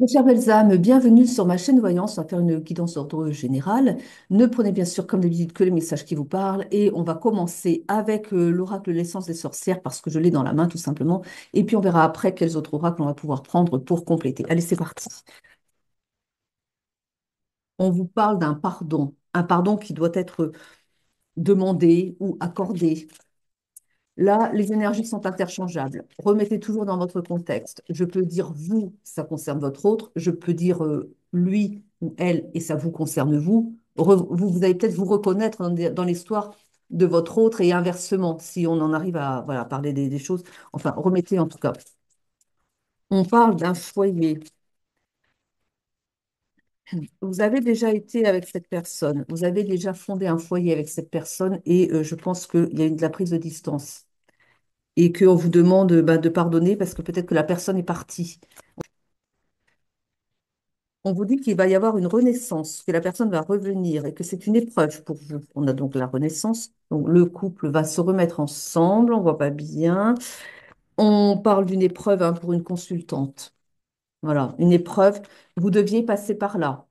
Chère belles âmes, bienvenue sur ma chaîne Voyance. On va faire une guidance d'ordre général. Ne prenez bien sûr, comme d'habitude, que les messages qui vous parlent. Et on va commencer avec l'oracle de l'essence des sorcières parce que je l'ai dans la main tout simplement. Et puis on verra après quels autres oracles on va pouvoir prendre pour compléter. Allez, c'est parti. On vous parle d'un pardon. Un pardon qui doit être demandé ou accordé. Là, les énergies sont interchangeables. Remettez toujours dans votre contexte. Je peux dire vous, ça concerne votre autre. Je peux dire lui ou elle et ça vous concerne vous. Vous allez peut-être vous reconnaître dans l'histoire de votre autre et inversement, si on en arrive à voilà, parler des choses. Enfin, remettez en tout cas. On parle d'un foyer. Vous avez déjà été avec cette personne. Vous avez déjà fondé un foyer avec cette personne et je pense qu'il y a eu de la prise de distance. Et qu'on vous demande de pardonner parce que peut-être que la personne est partie. On vous dit qu'il va y avoir une renaissance, que la personne va revenir et que c'est une épreuve pour vous. On a donc la renaissance. Donc le couple va se remettre ensemble, on voit pas bien. On parle d'une épreuve hein, pour une consultante. Voilà, une épreuve. Vous deviez passer par là.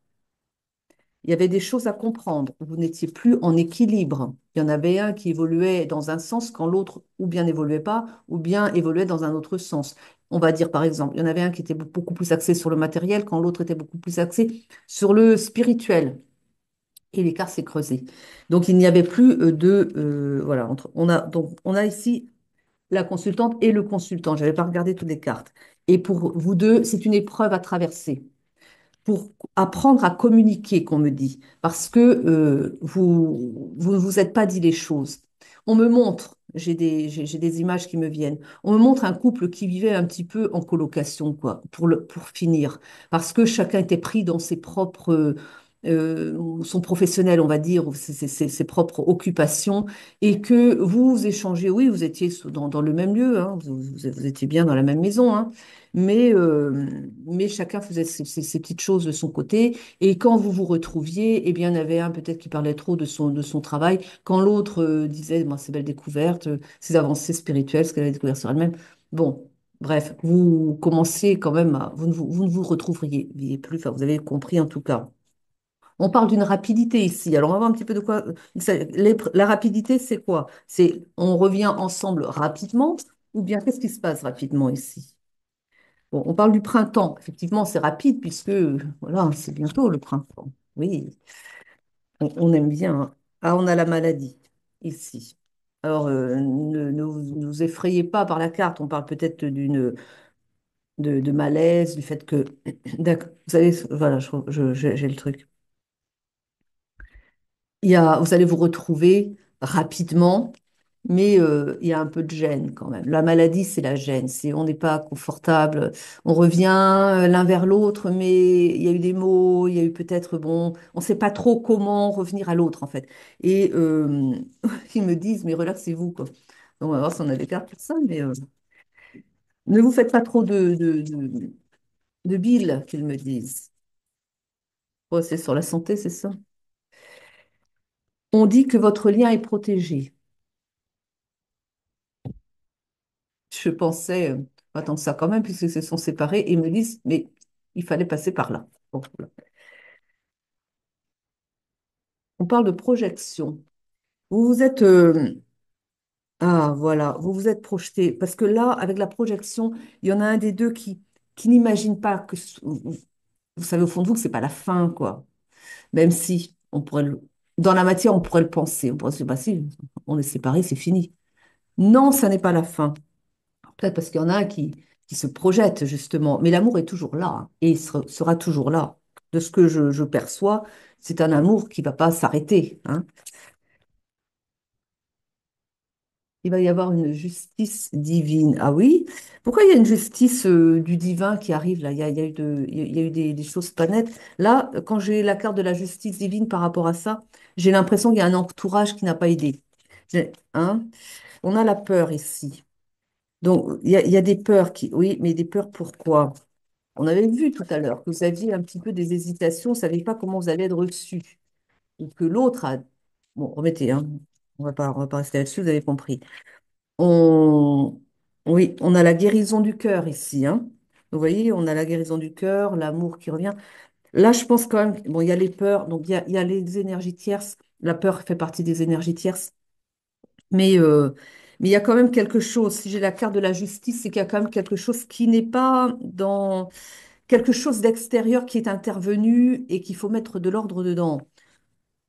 Il y avait des choses à comprendre. Vous n'étiez plus en équilibre. Il y en avait un qui évoluait dans un sens quand l'autre ou bien n'évoluait pas, ou bien évoluait dans un autre sens. On va dire par exemple, il y en avait un qui était beaucoup plus axé sur le matériel quand l'autre était beaucoup plus axé sur le spirituel. Et l'écart s'est creusé. Donc il n'y avait plus voilà, on a ici la consultante et le consultant. Je n'avais pas regardé toutes les cartes. Et pour vous deux, c'est une épreuve à traverser pour apprendre à communiquer, qu'on me dit, parce que vous ne vous êtes pas dit les choses. On me montre, j'ai des images qui me viennent, on me montre un couple qui vivait un petit peu en colocation, quoi, pour finir, parce que chacun était pris dans ses propres... son professionnel, on va dire, ses propres occupations, et que vous échangez, oui, vous étiez dans le même lieu, hein, vous étiez bien dans la même maison, hein, mais, mais chacun faisait ses petites choses de son côté. Et quand vous vous retrouviez, eh bien, il y en avait un peut-être qui parlait trop de son travail, quand l'autre disait, moi, ses belles découvertes, ses avancées spirituelles, ce qu'elle avait découvert sur elle-même. Bon, bref, vous commencez quand même à... vous ne vous retrouveriez plus, enfin, vous avez compris en tout cas. On parle d'une rapidité ici. Alors, on va voir un petit peu de quoi... La rapidité, c'est quoi? C'est on revient ensemble rapidement, ou bien qu'est-ce qui se passe rapidement ici? Bon, on parle du printemps. Effectivement, c'est rapide puisque voilà, c'est bientôt le printemps. Oui, on aime bien, hein. Ah, on a la maladie ici. Alors, ne vous effrayez pas par la carte. On parle peut-être de malaise, du fait que... D'accord, vous savez, voilà, j'ai le truc. Vous allez vous retrouver rapidement, mais il y a un peu de gêne quand même. La maladie, c'est la gêne. On n'est pas confortable. On revient l'un vers l'autre, mais il y a eu des mots, il y a eu peut-être, bon, on ne sait pas trop comment revenir à l'autre en fait. Et ils me disent, mais relaxez-vous quoi. Donc, on va voir si on a des cartes pour ça, mais ne vous faites pas trop de bile, qu'ils me disent. Oh, c'est sur la santé, c'est ça. On dit que votre lien est protégé. Je pensais, pas tant que ça quand même, puisque se sont séparés, et ils me disent, mais il fallait passer par là. Bon, voilà. On parle de projection. Vous vous êtes, voilà, vous vous êtes projeté, parce que là, avec la projection, il y en a un des deux qui n'imagine pas que, vous savez au fond de vous que c'est pas la fin, quoi. Même si dans la matière, on pourrait le penser. On pourrait se dire, bah si, on est séparés, c'est fini. Non, ça n'est pas la fin. Peut-être parce qu'il y en a un qui se projette, justement. Mais l'amour est toujours là hein, et il sera toujours là. De ce que je perçois, c'est un amour qui ne va pas s'arrêter, hein. Il va y avoir une justice divine. Ah oui? Pourquoi il y a une justice du divin qui arrive là? Il y a eu, il y a eu des choses pas nettes. Là, quand j'ai la carte de la justice divine par rapport à ça, j'ai l'impression qu'il y a un entourage qui n'a pas aidé. Hein? On a la peur ici. Donc, il y a des peurs qui... Oui, mais des peurs pourquoi? On avait vu tout à l'heure que vous aviez un petit peu des hésitations, vous ne saviez pas comment vous allez être reçu. Ou que l'autre a... Bon, remettez, hein. On va pas rester là-dessus, vous avez compris. On... Oui, on a la guérison du cœur ici, hein. Vous voyez, on a la guérison du cœur, l'amour qui revient. Là, je pense quand même, bon, il y a les peurs, donc il y a les énergies tierces. La peur fait partie des énergies tierces. Mais, euh, mais il y a quand même quelque chose. Si j'ai la carte de la justice, c'est qu'il y a quand même quelque chose qui n'est pas dans quelque chose d'extérieur qui est intervenu et qu'il faut mettre de l'ordre dedans.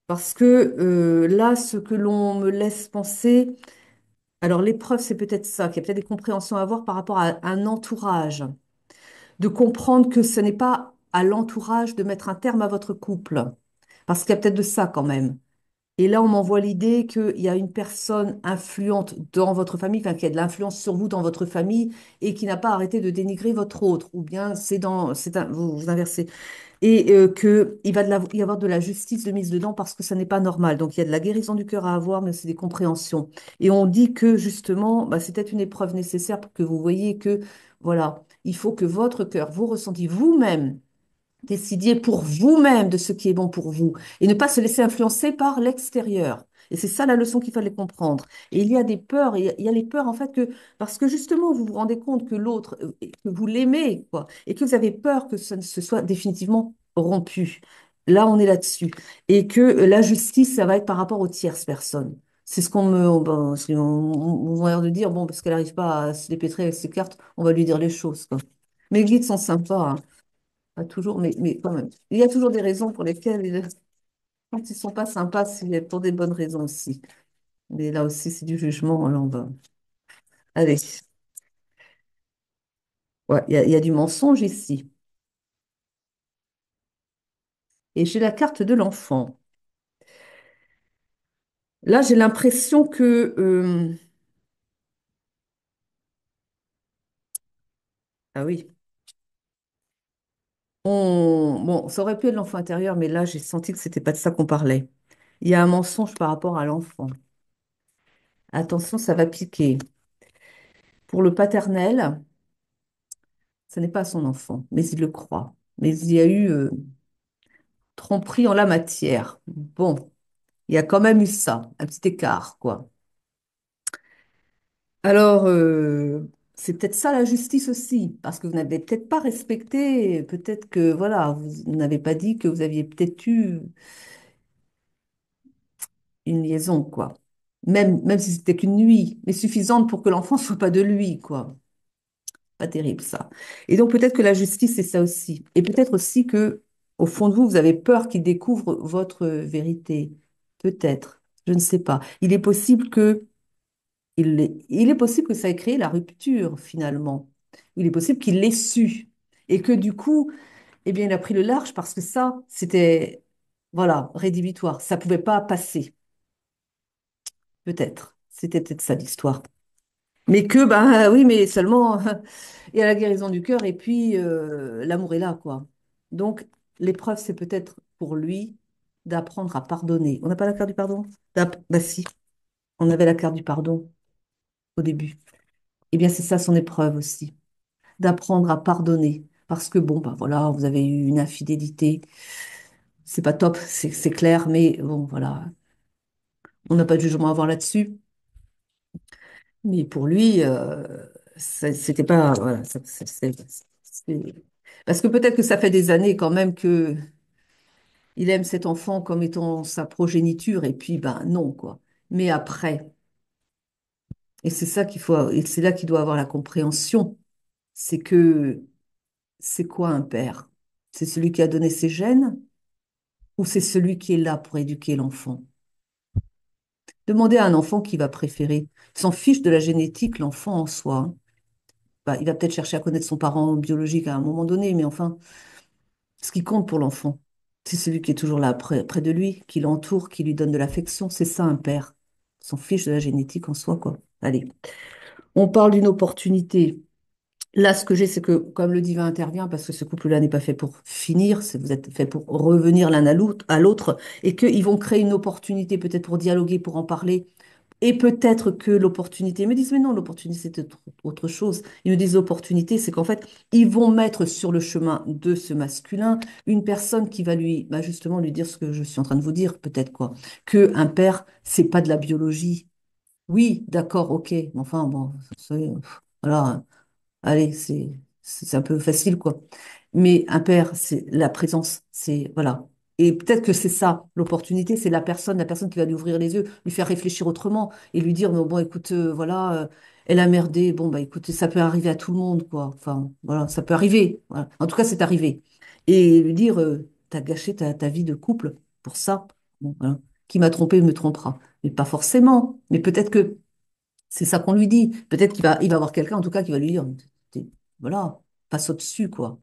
Parce que là, ce que l'on me laisse penser, alors l'épreuve, c'est peut-être ça, qu'il y a peut-être des compréhensions à avoir par rapport à un entourage, de comprendre que ce n'est pas à l'entourage de mettre un terme à votre couple, parce qu'il y a peut-être de ça quand même. Et là, on m'envoie l'idée qu'il y a une personne influente dans votre famille, enfin, qui a de l'influence sur vous dans votre famille et qui n'a pas arrêté de dénigrer votre autre, ou bien vous inversez. Et qu'il va y avoir de la justice de mise dedans parce que ça n'est pas normal. Donc, il y a de la guérison du cœur à avoir, mais aussi des compréhensions. Et on dit que justement, bah, c'est peut-être une épreuve nécessaire pour que vous voyez que, voilà, il faut que votre cœur, vous ressentiez vous-même, décidiez pour vous-même de ce qui est bon pour vous et ne pas se laisser influencer par l'extérieur. Et c'est ça la leçon qu'il fallait comprendre. Et il y a des peurs, et il y a les peurs en fait que, parce que justement vous vous rendez compte que l'autre, que vous l'aimez, quoi, et que vous avez peur que ça ne se soit définitivement rompu. Là, on est là-dessus. Et que la justice, ça va être par rapport aux tierces personnes. C'est ce qu'on me, bon, on a l'air de dire, bon, parce qu'elle n'arrive pas à se dépêtrer avec ses cartes, on va lui dire les choses, quoi. Mes guides sont sympas, hein. Pas toujours, mais quand même. Il y a toujours des raisons pour lesquelles, quand ils sont pas sympas, c'est pour des bonnes raisons aussi. Mais là aussi, c'est du jugement. Alors on va... Allez, ouais, il y a du mensonge ici. Et j'ai la carte de l'enfant. Là, j'ai l'impression que... ah oui, bon, ça aurait pu être l'enfant intérieur, mais là, j'ai senti que c'était pas de ça qu'on parlait. Il y a un mensonge par rapport à l'enfant. Attention, ça va piquer. Pour le paternel, ce n'est pas son enfant, mais il le croit. Mais il y a eu tromperie en la matière. Bon, il y a quand même eu ça, un petit écart, quoi. Alors, c'est peut-être ça la justice aussi, parce que vous n'avez peut-être pas respecté, peut-être que, voilà, vous n'avez pas dit que vous aviez peut-être eu une liaison, quoi. Même si c'était qu'une nuit, mais suffisante pour que l'enfant soit pas de lui, quoi. Pas terrible, ça. Et donc, peut-être que la justice, c'est ça aussi. Et peut-être aussi que, au fond de vous, vous avez peur qu'il découvre votre vérité. Peut-être. Je ne sais pas. Il est possible que ça ait créé la rupture, finalement. Il est possible qu'il l'ait su. Et que du coup, eh bien, il a pris le large parce que ça, c'était, voilà, rédhibitoire. Ça pouvait pas passer. Peut-être. C'était peut-être ça l'histoire. Mais que, ben oui, mais seulement, il y a la guérison du cœur et puis l'amour est là, quoi. Donc, l'épreuve, c'est peut-être pour lui d'apprendre à pardonner. On n'a pas la carte du pardon? Bah si, on avait la carte du pardon au début. Eh bien, c'est ça son épreuve aussi, d'apprendre à pardonner. Parce que bon, bah voilà, vous avez eu une infidélité, c'est pas top, c'est clair, mais bon, voilà, on n'a pas de jugement à avoir là-dessus. Mais pour lui, c'était pas, voilà, parce que peut-être que ça fait des années quand même que il aime cet enfant comme étant sa progéniture, et puis ben non, quoi. Mais après, et c'est ça qu'il faut, et c'est là qu'il doit avoir la compréhension, c'est que c'est quoi un père? C'est celui qui a donné ses gènes ou c'est celui qui est là pour éduquer l'enfant? Demandez à un enfant qui va préférer. Il s'en fiche de la génétique, l'enfant en soi, hein. Bah, il va peut-être chercher à connaître son parent biologique à un moment donné, mais enfin, ce qui compte pour l'enfant, c'est celui qui est toujours là près de lui, qui l'entoure, qui lui donne de l'affection. C'est ça un père. Il s'en fiche de la génétique en soi, quoi. Allez, on parle d'une opportunité. Là, ce que j'ai, c'est que comme le divin intervient, parce que ce couple-là n'est pas fait pour finir, vous êtes fait pour revenir l'un à l'autre, et qu'ils vont créer une opportunité peut-être pour dialoguer, pour en parler, et peut-être que l'opportunité, ils me disent, mais non, l'opportunité, c'est autre chose. Ils me disent, l'opportunité, c'est qu'en fait, ils vont mettre sur le chemin de ce masculin une personne qui va lui, bah, justement, lui dire ce que je suis en train de vous dire, peut-être quoi. Que un père, c'est pas de la biologie. Oui, d'accord, ok, mais enfin, bon, voilà. Allez, c'est un peu facile, quoi. Mais impair, c'est la présence, c'est, voilà. Et peut-être que c'est ça, l'opportunité, c'est la personne qui va lui ouvrir les yeux, lui faire réfléchir autrement et lui dire, non, bon, écoute, voilà, elle a merdé, bon, bah, écoute, ça peut arriver à tout le monde, quoi. Enfin, voilà, ça peut arriver. Voilà. En tout cas, c'est arrivé. Et lui dire, t'as gâché ta vie de couple pour ça. Bon, voilà. Qui m'a trompé me trompera. Mais pas forcément. Mais peut-être que c'est ça qu'on lui dit. Peut-être il va avoir quelqu'un, en tout cas, qui va lui dire, voilà, passe au-dessus, quoi.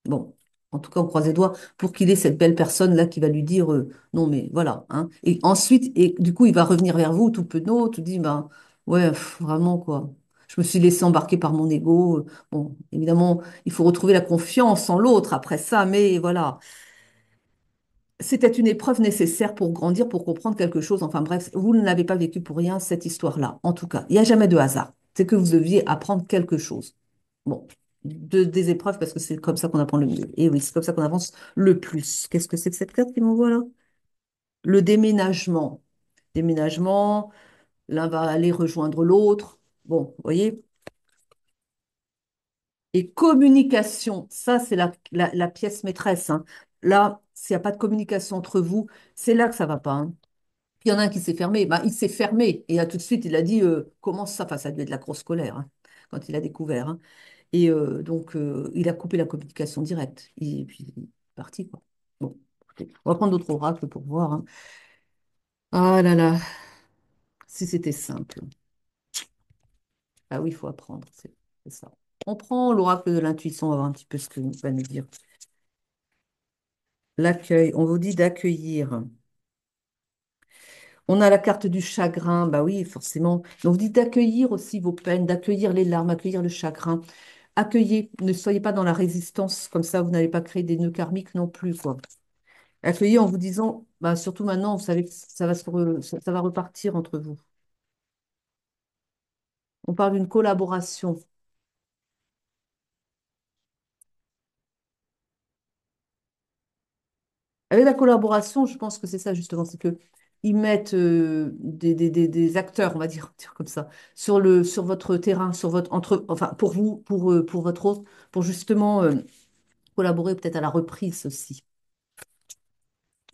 Bon, en tout cas, on croise les doigts pour qu'il ait cette belle personne-là qui va lui dire, non, mais voilà, hein. Et ensuite, et du coup, il va revenir vers vous, tout penaud, tout dit, ben, ouais, vraiment, quoi. Je me suis laissé embarquer par mon ego. Bon, évidemment, il faut retrouver la confiance en l'autre après ça, mais voilà. C'était une épreuve nécessaire pour grandir, pour comprendre quelque chose. Enfin bref, vous ne l'avez pas vécu pour rien, cette histoire-là. En tout cas, il n'y a jamais de hasard. C'est que vous deviez apprendre quelque chose. Bon, des épreuves, parce que c'est comme ça qu'on apprend le mieux. Et oui, c'est comme ça qu'on avance le plus. Qu'est-ce que c'est que cette carte qui m'envoie là? Le déménagement. Déménagement, l'un va aller rejoindre l'autre. Bon, vous voyez? Et communication, ça, c'est la pièce maîtresse, hein. Là, s'il n'y a pas de communication entre vous, c'est là que ça va pas, hein. Il y en a un qui s'est fermé. Ben, il s'est fermé. Et tout de suite, il a dit comment ça? Enfin, ça a dû être de la grosse colère, hein, quand il a découvert, hein. Et donc, il a coupé la communication directe. Et puis, il est parti, quoi. Bon, écoutez, on va prendre d'autres oracles pour voir, hein. Ah là là, si c'était simple. Ah oui, il faut apprendre. C'est ça. On prend l'oracle de l'intuition, on va voir un petit peu ce que va nous dire. L'accueil. On vous dit d'accueillir. On a la carte du chagrin, bah oui, forcément. Donc, on vous dit d'accueillir aussi vos peines, d'accueillir les larmes, accueillir le chagrin. Accueillez, ne soyez pas dans la résistance, comme ça vous n'allez pas créer des nœuds karmiques non plus, quoi. Accueillez en vous disant, bah, surtout maintenant, vous savez que ça va repartir entre vous. On parle d'une collaboration. Avec la collaboration, je pense que c'est ça justement, c'est que ils mettent des acteurs, on va dire comme ça, sur votre terrain, enfin pour vous, pour votre autre, pour justement collaborer peut-être à la reprise aussi.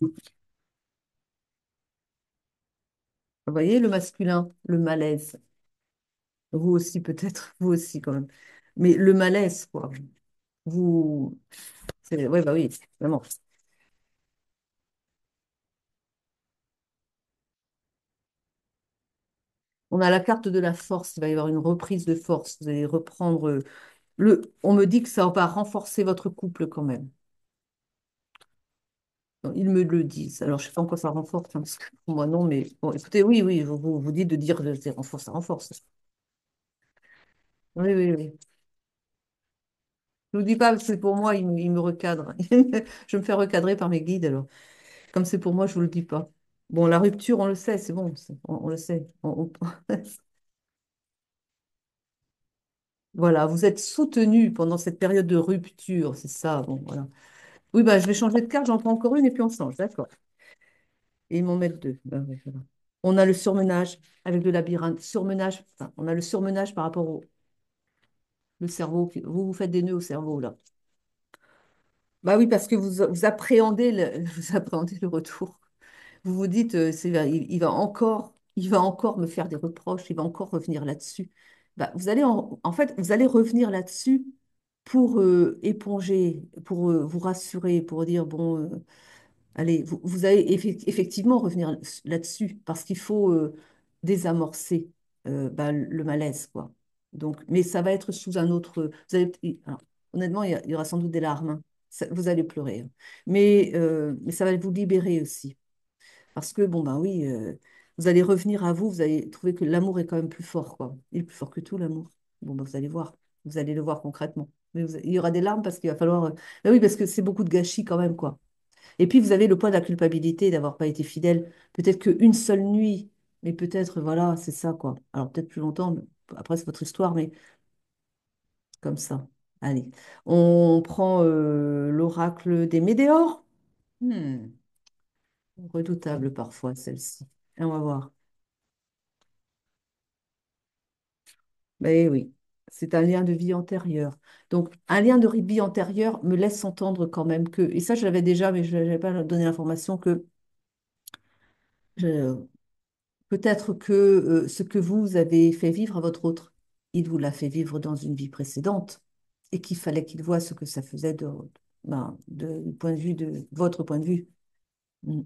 Vous voyez, le masculin, le malaise. Vous aussi, peut-être, vous aussi quand même. Mais le malaise, quoi. Vous. Ouais, bah oui, vraiment. On a la carte de la force. Il va y avoir une reprise de force. Vous allez reprendre On me dit que ça va renforcer votre couple quand même. Donc, ils me le disent. Alors, je ne sais pas en quoi ça renforce, hein, parce que pour moi, non, mais bon, écoutez, oui, oui, vous dites de dire que ça renforce, ça renforce. Oui, oui, oui. Je ne vous dis pas, parce que c'est pour moi, il me recadre. Je me fais recadrer par mes guides, alors. Comme c'est pour moi, je ne vous le dis pas. Bon, la rupture, on le sait, c'est bon, on le sait. Voilà, vous êtes soutenu pendant cette période de rupture, c'est ça, bon, voilà. Oui, bah, je vais changer de carte, j'en prends encore une et puis on change, d'accord. Et ils m'en mettent deux. Ben oui, voilà. On a le surmenage avec le labyrinthe. Surmenage, enfin, on a le surmenage par rapport au le cerveau. Vous faites des nœuds au cerveau, là. Bah oui, parce que vous appréhendez vous appréhendez le retour. Vous vous dites, il va encore me faire des reproches, il va encore revenir là-dessus. Bah, en fait, vous allez revenir là-dessus pour éponger, pour vous rassurer, pour dire, bon, allez, vous allez effectivement revenir là-dessus parce qu'il faut désamorcer bah, le malaise, quoi. Donc, mais ça va être sous un autre. Alors, honnêtement, il y aura sans doute des larmes, hein. Vous allez pleurer, hein. Mais ça va vous libérer aussi. Parce que, bon, ben oui, vous allez revenir à vous, vous allez trouver que l'amour est quand même plus fort, quoi. Il est plus fort que tout, l'amour. Bon, ben, vous allez voir. Vous allez le voir concrètement. Mais il y aura des larmes parce qu'il va falloir. Ben oui, parce que c'est beaucoup de gâchis quand même, quoi. Et puis, vous avez le poids de la culpabilité d'avoir pas été fidèle. Peut-être qu'une seule nuit, mais peut-être, voilà, c'est ça, quoi. Alors, peut-être plus longtemps, après, c'est votre histoire, mais comme ça. Allez. On prend l'oracle des météores. Hmm, redoutable parfois, celle-ci. On va voir. Ben oui. C'est un lien de vie antérieure. Donc, un lien de vie antérieure me laisse entendre quand même que, et ça je l'avais déjà, mais je n'avais pas donné l'information que je- peut-être que ce que vous avez fait vivre à votre autre, il vous l'a fait vivre dans une vie précédente et qu'il fallait qu'il voie ce que ça faisait du point de vue de votre point de vue. Mm.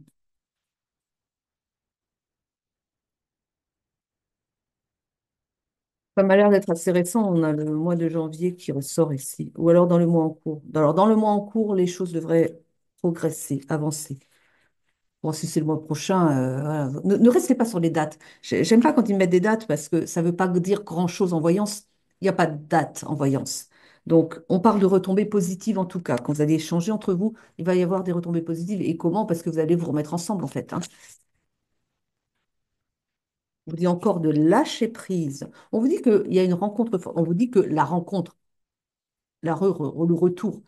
Ça m'a l'air d'être assez récent. On a le mois de janvier qui ressort ici, ou alors dans le mois en cours. Alors, dans le mois en cours, les choses devraient progresser, avancer. Bon, si c'est le mois prochain, voilà. Ne restez pas sur les dates. J'aime pas quand ils mettent des dates parce que ça veut pas dire grand-chose en voyance. Il n'y a pas de date en voyance. Donc, on parle de retombées positives en tout cas. Quand vous allez échanger entre vous, il va y avoir des retombées positives. Et comment? Parce que vous allez vous remettre ensemble en fait, hein. On vous dit encore de lâcher prise. On vous dit qu'il y a une rencontre forte. On vous dit que la rencontre, le retour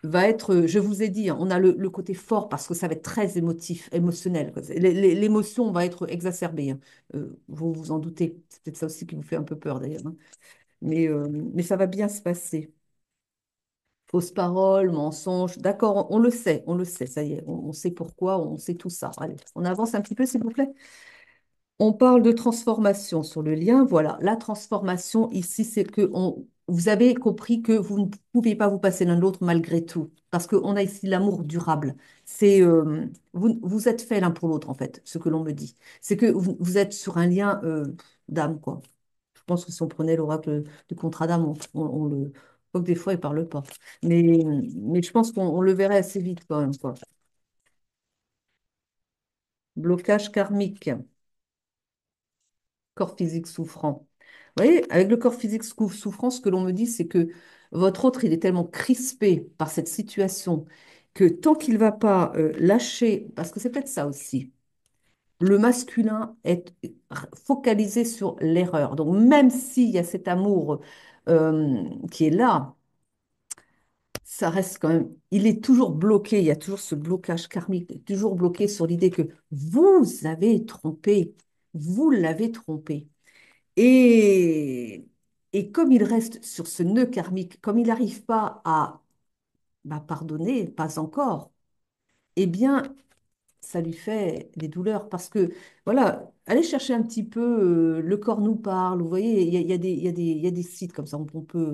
va être, je vous ai dit, hein, on a le côté fort parce que ça va être très émotif, émotionnel, quoi. L'émotion va être exacerbée, hein. Vous vous en doutez. C'est peut-être ça aussi qui vous fait un peu peur d'ailleurs, hein. Mais ça va bien se passer. Fausse parole, mensonge, d'accord, on le sait, ça y est, on sait pourquoi, on sait tout ça. Allez, on avance un petit peu, s'il vous plaît. On parle de transformation sur le lien. Voilà, la transformation ici, c'est que vous avez compris que vous ne pouvez pas vous passer l'un de l'autre malgré tout, parce qu'on a ici l'amour durable. C'est vous êtes fait l'un pour l'autre en fait, ce que l'on me dit. C'est que vous êtes sur un lien d'âme quoi. Je pense que si on prenait l'oracle du contrat d'âme, on le, quoique des fois il parle pas. Mais je pense qu'on le verrait assez vite quand même quoi. Blocage karmique. Corps physique souffrant. Vous voyez, avec le corps physique souffrant, ce que l'on me dit, c'est que votre autre, il est tellement crispé par cette situation que tant qu'il ne va pas lâcher, parce que c'est peut-être ça aussi, le masculin est focalisé sur l'erreur. Donc même s'il y a cet amour qui est là, ça reste quand même, il est toujours bloqué, il y a toujours ce blocage karmique, toujours bloqué sur l'idée que vous avez trompé, vous l'avez trompé. Et, et comme il reste sur ce nœud karmique, comme il n'arrive pas à pardonner, pas encore, eh bien, ça lui fait des douleurs parce que, voilà, allez chercher un petit peu Le corps nous parle. Vous voyez, il y a des sites comme ça.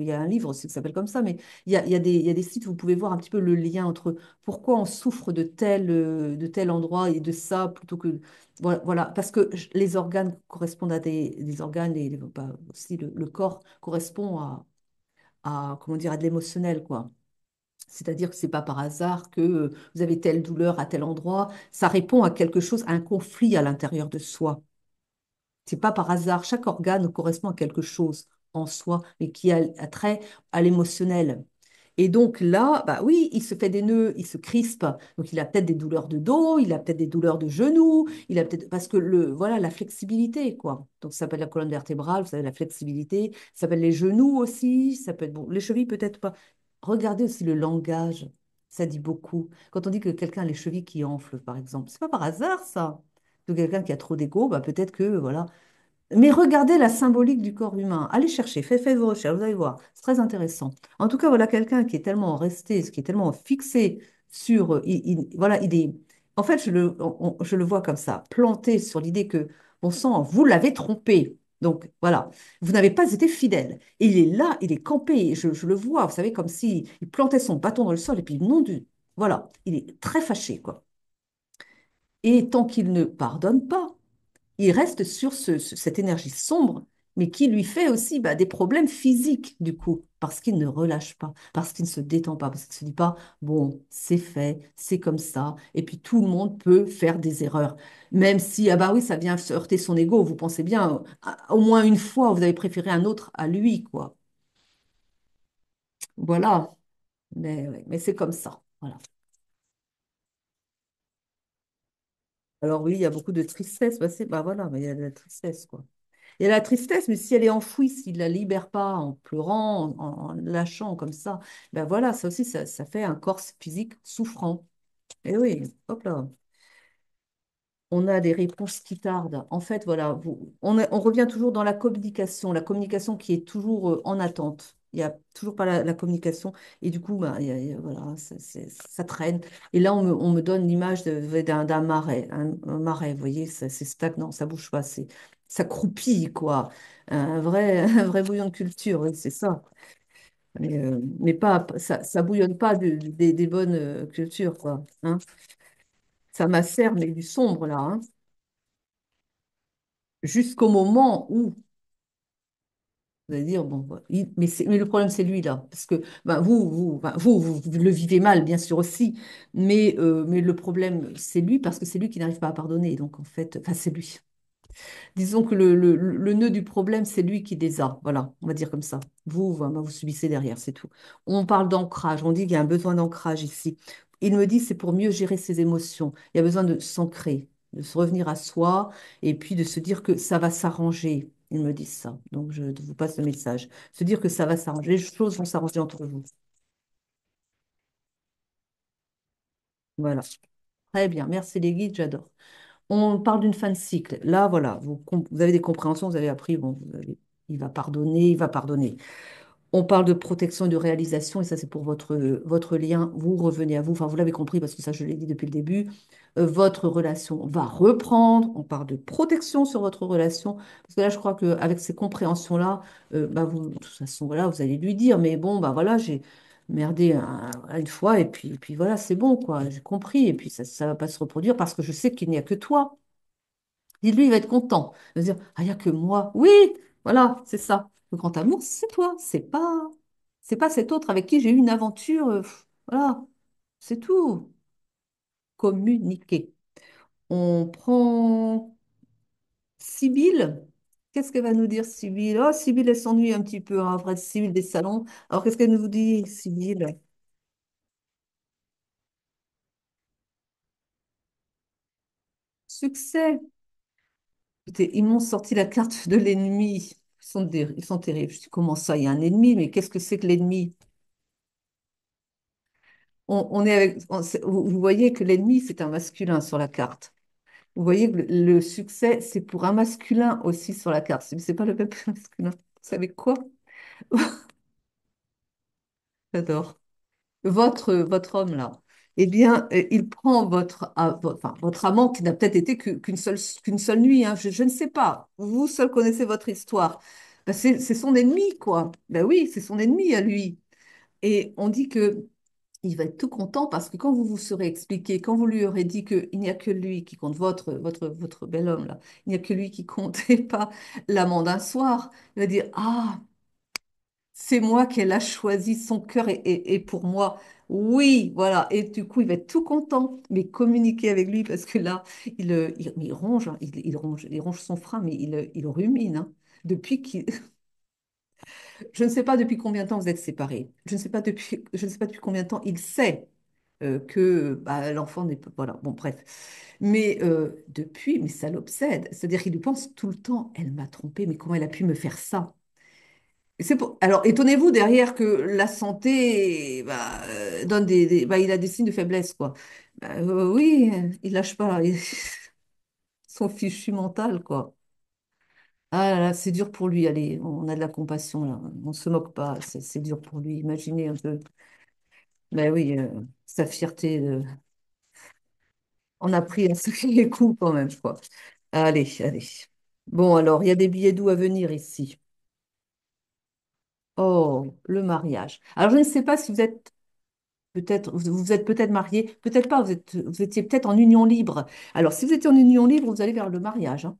Il y a un livre aussi qui s'appelle comme ça, mais il y a des sites où vous pouvez voir un petit peu le lien entre pourquoi on souffre de tel endroit et de ça plutôt que. Voilà, voilà, parce que les organes correspondent à des organes et aussi le corps correspond comment dire, à de l'émotionnel, quoi. C'est-à-dire que c'est pas par hasard que vous avez telle douleur à tel endroit. Ça répond à quelque chose, à un conflit à l'intérieur de soi. C'est pas par hasard. Chaque organe correspond à quelque chose en soi, mais qui a trait à l'émotionnel. Et donc là, bah oui, il se fait des nœuds, il se crispe. Donc il a peut-être des douleurs de dos, il a peut-être des douleurs de genoux, il a peut-être parce que voilà la flexibilité quoi. Donc ça s'appelle la colonne vertébrale, ça s'appelle la flexibilité, ça s'appelle les genoux aussi, ça peut être bon, les chevilles peut-être pas. Regardez aussi le langage, ça dit beaucoup. Quand on dit que quelqu'un a les chevilles qui enflent par exemple, c'est pas par hasard ça. Donc quelqu'un qui a trop d'ego, bah peut-être que voilà, mais regardez la symbolique du corps humain. Allez chercher, faites vos recherches, vous allez voir. C'est très intéressant. En tout cas, voilà quelqu'un qui est tellement resté, qui est tellement fixé sur, voilà, il est, en fait, je le vois comme ça, planté sur l'idée que, bon sang, vous l'avez trompé. Donc voilà, vous n'avez pas été fidèle. Et il est là, il est campé. Je le vois, vous savez, comme s'il il plantait son bâton dans le sol et puis non du, voilà, il est très fâché, quoi. Et tant qu'il ne pardonne pas, il reste sur cette énergie sombre, mais qui lui fait aussi des problèmes physiques, du coup, parce qu'il ne relâche pas, parce qu'il ne se détend pas, parce qu'il ne se dit pas, bon, c'est fait, c'est comme ça, et puis tout le monde peut faire des erreurs. Même si, ah bah oui, ça vient se heurter son ego, vous pensez bien, au moins une fois, vous avez préféré un autre à lui, quoi. Voilà, mais, ouais, mais c'est comme ça. Voilà. Alors oui, il y a beaucoup de tristesse, voilà, mais il y a de la tristesse, quoi. Il y a la tristesse, mais si elle est enfouie, s'il ne la libère pas en pleurant, en lâchant comme ça, ben voilà, ça aussi, ça fait un corps physique souffrant. Et oui, hop là. on a des réponses qui tardent. En fait, voilà, on revient toujours dans la communication qui est toujours en attente. Il n'y a toujours pas la communication. Et du coup, bah, voilà, ça traîne. Et là, on me donne l'image d'un marais. Un marais, vous voyez, c'est stagnant, ça bouge pas. Ça croupit, quoi. Un vrai bouillon de culture, oui, c'est ça. Mais pas, ça bouillonne pas des bonnes cultures, quoi. Hein. Ça macère, mais du sombre, là. Hein. Jusqu'au moment où vous allez dire, bon, bah, mais le problème, c'est lui, là. Parce que ben, vous le vivez mal, bien sûr aussi, mais le problème, c'est lui, parce que c'est lui qui n'arrive pas à pardonner. Donc, en fait, enfin, c'est lui. Disons que le nœud du problème, c'est lui qui les a. Voilà, on va dire comme ça. Vous subissez derrière, c'est tout. On parle d'ancrage, on dit qu'il y a un besoin d'ancrage ici. Il me dit c'est pour mieux gérer ses émotions. Il y a besoin de s'ancrer, de se revenir à soi et puis de se dire que ça va s'arranger. Ils me disent ça. Donc je vous passe le message. Se dire que ça va s'arranger. Les choses vont s'arranger entre vous. Voilà. Très bien. Merci les guides, j'adore. On parle d'une fin de cycle. Là, voilà, vous avez des compréhensions, vous avez appris, bon, il va pardonner, il va pardonner. On parle de protection et de réalisation, et ça, c'est pour votre lien. Vous revenez à vous, enfin, vous l'avez compris parce que ça, je l'ai dit depuis le début. Votre relation va reprendre. On parle de protection sur votre relation. Parce que là, je crois qu'avec ces compréhensions-là, bah, vous, de toute façon, voilà, vous allez lui dire, mais bon, bah voilà, j'ai merdé une fois, et puis voilà, c'est bon, quoi, j'ai compris. Et puis ça ne va pas se reproduire parce que je sais qu'il n'y a que toi. Dis-lui, il va être content. Il va se dire, ah, il n'y a que moi. Oui, voilà, c'est ça. Le grand amour, c'est toi. C'est pas cet autre avec qui j'ai eu une aventure. Voilà, c'est tout. Communiquer. On prend Sibylle. Qu'est-ce qu'elle va nous dire, Sibylle? Oh, Sibylle, elle s'ennuie un petit peu, hein, vrai, Sibylle des salons. Alors, qu'est-ce qu'elle nous dit, Sibylle? Succès. Écoutez, ils m'ont sorti la carte de l'ennemi. Ils sont terribles. Je dis, comment ça, il y a un ennemi, mais qu'est-ce que c'est que l'ennemi? On est avec, vous voyez que l'ennemi, c'est un masculin sur la carte. Vous voyez que le succès, c'est pour un masculin aussi sur la carte. C'est pas le même masculin. Vous savez quoi? J'adore. Votre homme là, eh bien, il prend enfin, votre amant qui n'a peut-être été qu'une seule nuit, hein, je ne sais pas. Vous seul connaissez votre histoire. Ben, c'est son ennemi, quoi. Ben oui, c'est son ennemi à lui. Et on dit que il va être tout content parce que quand vous vous serez expliqué, quand vous lui aurez dit qu'il n'y a que lui qui compte, votre bel homme là, il n'y a que lui qui compte et pas l'amant d'un soir, il va dire, ah, c'est moi qu'elle a choisi, son cœur est pour moi. Oui, voilà. Et du coup, il va être tout content, mais communiquer avec lui parce que là, il ronge, hein, il ronge son frein, mais il rumine. Hein. Depuis qu'il, je ne sais pas depuis combien de temps vous êtes séparés. Je ne sais pas depuis combien de temps il sait que bah, l'enfant n'est pas. Voilà, bon, bref. Mais depuis, mais ça l'obsède. C'est-à-dire qu'il lui pense tout le temps, elle m'a trompé, mais comment elle a pu me faire ça? Alors, étonnez-vous derrière que la santé bah, donne bah, il a des signes de faiblesse, quoi. Bah, oui, il lâche pas. Son fichu mental, quoi. Ah là là, c'est dur pour lui, allez, on a de la compassion, là. On se moque pas, c'est dur pour lui. Imaginez un peu. Ben oui, sa fierté. On a pris un sacré coup quand même, quoi. Allez, allez. Bon, alors, il y a des billets doux à venir ici. Oh, le mariage. Alors, je ne sais pas si vous êtes peut-être, vous êtes peut-être marié, peut-être pas, vous étiez peut-être en union libre. Alors, si vous étiez en union libre, vous allez vers le mariage. Hein.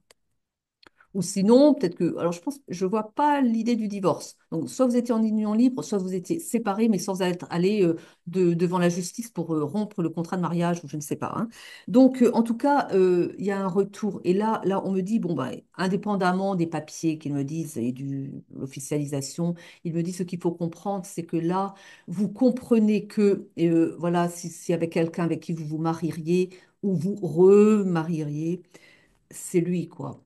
Ou sinon, peut-être que, alors je pense, je vois pas l'idée du divorce. Donc, soit vous étiez en union libre, soit vous étiez séparés, mais sans être allé devant la justice pour rompre le contrat de mariage, ou je ne sais pas. Hein. Donc, en tout cas, il y a un retour. Et là, on me dit, bon, bah, indépendamment des papiers qu'ils me disent et de l'officialisation, il me dit ce qu'il faut comprendre, c'est que là, vous comprenez que, voilà, si avec quelqu'un avec qui vous vous marieriez ou vous remarieriez, c'est lui, quoi.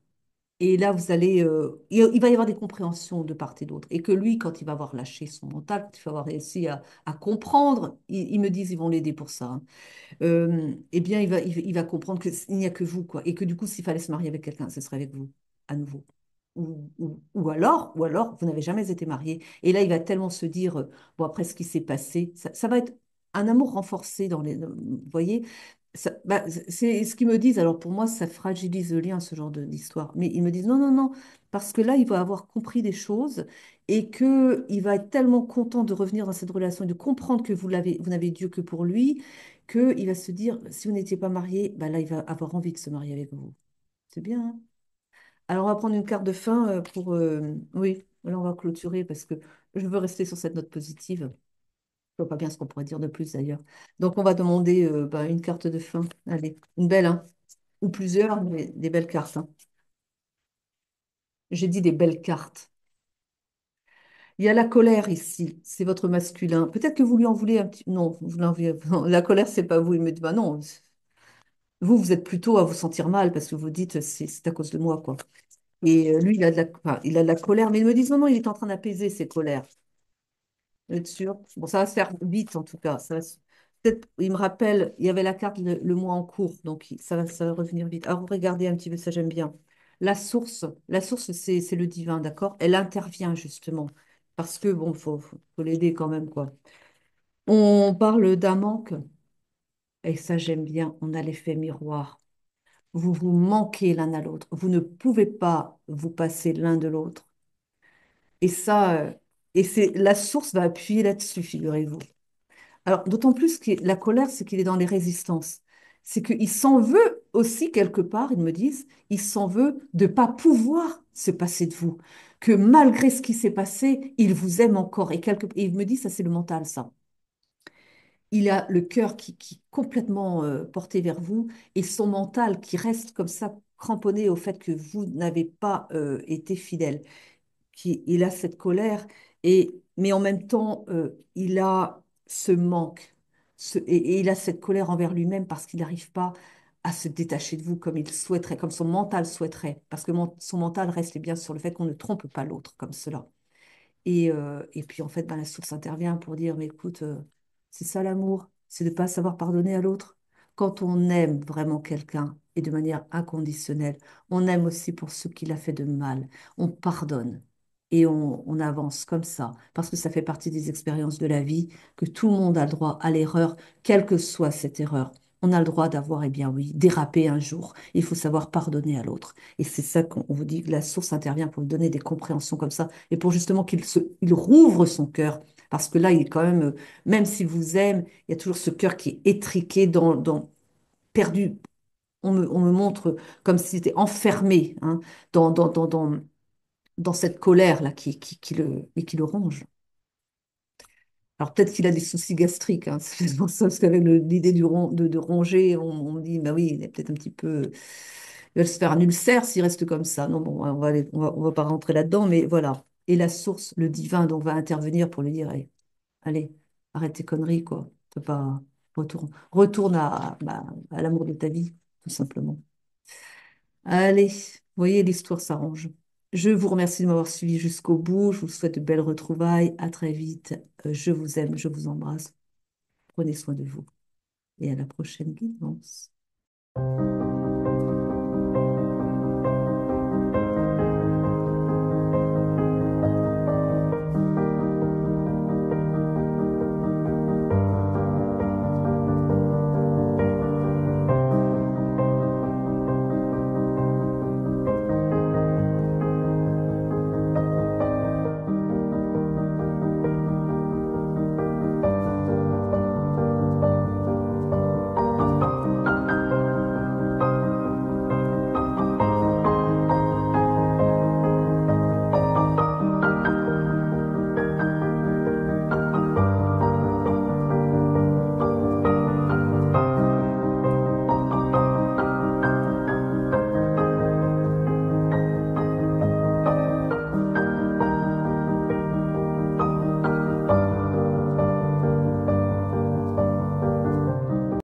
Et là, vous allez, il va y avoir des compréhensions de part et d'autre. Et que lui, quand il va avoir lâché son mental, quand il va avoir réussi à comprendre, ils me disent, ils vont l'aider pour ça, hein. Eh bien, il va comprendre qu'il n'y a que vous, quoi. Et que du coup, s'il fallait se marier avec quelqu'un, ce serait avec vous, à nouveau. Ou alors, vous n'avez jamais été marié. Et là, il va tellement se dire, bon, après ce qui s'est passé, ça va être un amour renforcé dans les. Vous voyez, bah, c'est ce qu'ils me disent. Alors, pour moi, ça fragilise le lien, ce genre d'histoire. Mais ils me disent, non, non, non, parce que là, il va avoir compris des choses et qu'il va être tellement content de revenir dans cette relation et de comprendre que vous n'avez Dieu que pour lui, qu'il va se dire, si vous n'étiez pas marié, bah là, il va avoir envie de se marier avec vous. C'est bien, hein. Alors, on va prendre une carte de fin pour... oui, là, on va clôturer parce que je veux rester sur cette note positive. Je vois pas bien ce qu'on pourrait dire de plus, d'ailleurs. Donc, on va demander bah, une carte de fin. Allez, une belle, hein. Ou plusieurs, mais des belles cartes, hein. J'ai dit des belles cartes. Il y a la colère ici, c'est votre masculin. Peut-être que vous lui en voulez un petit... Non, vous l'enviez... non, la colère, c'est pas vous. Il me dit, bah non, vous, vous êtes plutôt à vous sentir mal parce que vous dites, c'est à cause de moi, quoi. Et lui, enfin, il a de la colère, mais ils me disent, non, non, il est en train d'apaiser ses colères. Vous êtes sûr? Bon, ça va se faire vite, en tout cas. Peut-être, il me rappelle, il y avait la carte le mois en cours, donc ça va revenir vite. Alors, regardez un petit peu, ça j'aime bien. La source, c'est le divin, d'accord? Elle intervient justement, parce que, bon, faut l'aider quand même, quoi. On parle d'un manque, et ça j'aime bien, on a l'effet miroir. Vous vous manquez l'un à l'autre. Vous ne pouvez pas vous passer l'un de l'autre. Et ça, la source va appuyer là-dessus, figurez-vous. Alors, d'autant plus que la colère, c'est qu'il est dans les résistances. C'est qu'il s'en veut aussi quelque part, ils me disent, il s'en veut de ne pas pouvoir se passer de vous. Que malgré ce qui s'est passé, il vous aime encore. Et il me dit, ça c'est le mental, ça. Il a le cœur qui est complètement porté vers vous et son mental qui reste comme ça cramponné au fait que vous n'avez pas été fidèle. Il a cette colère, mais en même temps, il a ce manque, et il a cette colère envers lui-même parce qu'il n'arrive pas à se détacher de vous comme il souhaiterait, comme son mental souhaiterait, parce que son mental reste bien sur le fait qu'on ne trompe pas l'autre comme cela. Et puis, en fait, ben, la source intervient pour dire, mais écoute, c'est ça l'amour, c'est de ne pas savoir pardonner à l'autre. Quand on aime vraiment quelqu'un et de manière inconditionnelle, on aime aussi pour ce qu'il a fait de mal. On pardonne et on avance comme ça, parce que ça fait partie des expériences de la vie, que tout le monde a le droit à l'erreur, quelle que soit cette erreur. On a le droit d'avoir, eh bien oui, dérapé un jour. Il faut savoir pardonner à l'autre. Et c'est ça qu'on vous dit, que la source intervient pour vous donner des compréhensions comme ça et pour justement il rouvre son cœur. Parce que là, il est quand même, même s'il vous aime, il y a toujours ce cœur qui est étriqué, perdu. On me montre comme s'il était enfermé, hein, dans, dans, dans, dans, dans cette colère-là qui le ronge. Alors peut-être qu'il a des soucis gastriques, hein. C'est pour ça, parce qu'avec l'idée de ronger, on me dit, bah oui, il est peut-être un petit peu... Il va se faire un ulcère s'il reste comme ça. Non, bon, on va pas rentrer là-dedans, mais voilà. Et la source, le divin, donc, va intervenir pour lui dire, hey, allez, arrête tes conneries, quoi. Faut pas... Retourne bah, à l'amour de ta vie, tout simplement. Allez, vous voyez, l'histoire s'arrange. Je vous remercie de m'avoir suivi jusqu'au bout. Je vous souhaite de belles retrouvailles. À très vite. Je vous aime, je vous embrasse. Prenez soin de vous et à la prochaine guidance.